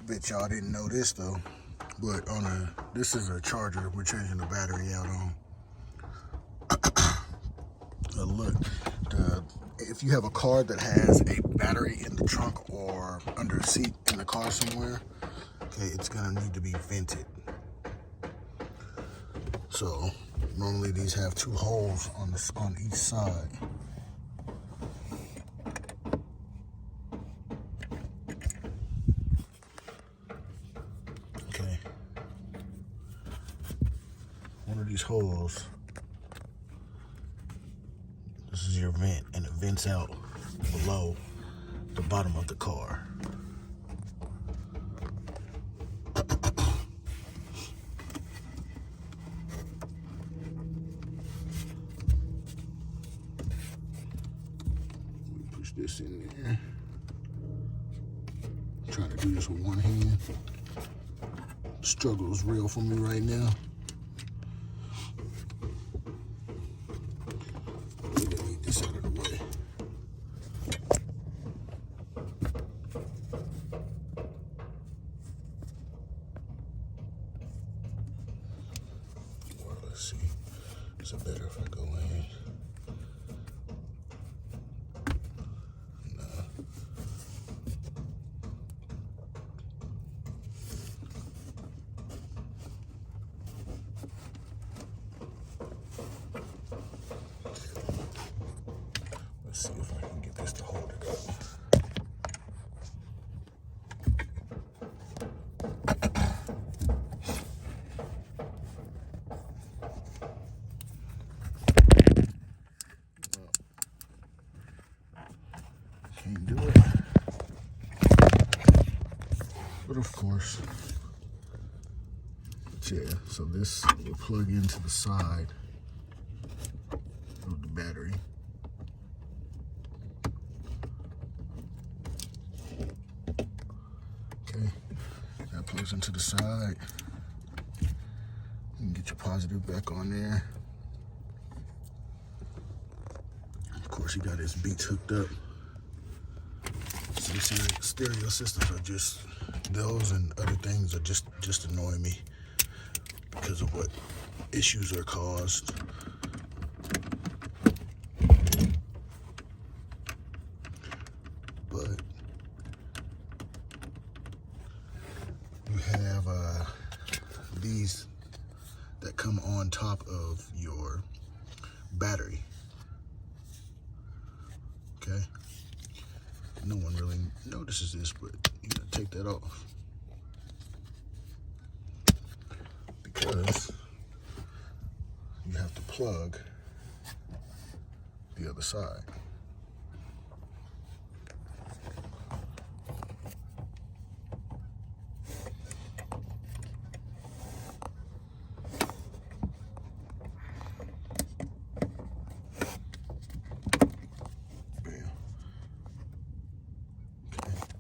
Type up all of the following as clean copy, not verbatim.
Bet y'all didn't know this though, but this is a charger we're changing the battery out on. Look, if you have a car that has a battery in the trunk or under a seat in the car somewhere, okay, it's gonna need to be vented. So normally these have 2 holes on each side. Okay, one of these holes, this is your vent, and it vents out below the bottom of the car. Push this in there. I'm trying to do this with one hand. Struggle is real for me right now. We're gonna need this out of the way. Well, let's see. Is it better if I go in? Let's see if I can get this to hold it up. Can't do it. But of course, yeah, so this will plug into the side of the battery. Okay, that plugs into the side. You can get your positive back on there. Of course, you got his Beats hooked up. So you see, stereo systems are just, those and other things are just annoying me because of what issues are caused. But you have these that come on top of your battery. Okay, no one really notices this, but you gotta take that off because you have to plug the other side.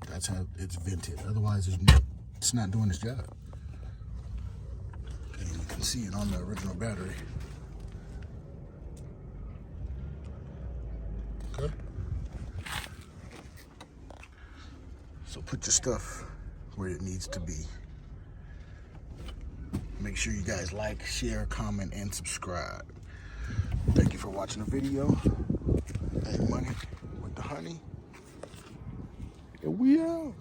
That's how it's vented. Otherwise, it's not doing its job. And you can see it on the original battery. Okay. So put your stuff where it needs to be. Make sure you guys like, share, comment, and subscribe. Thank you for watching the video. Hey, Money with the Honey. And we out.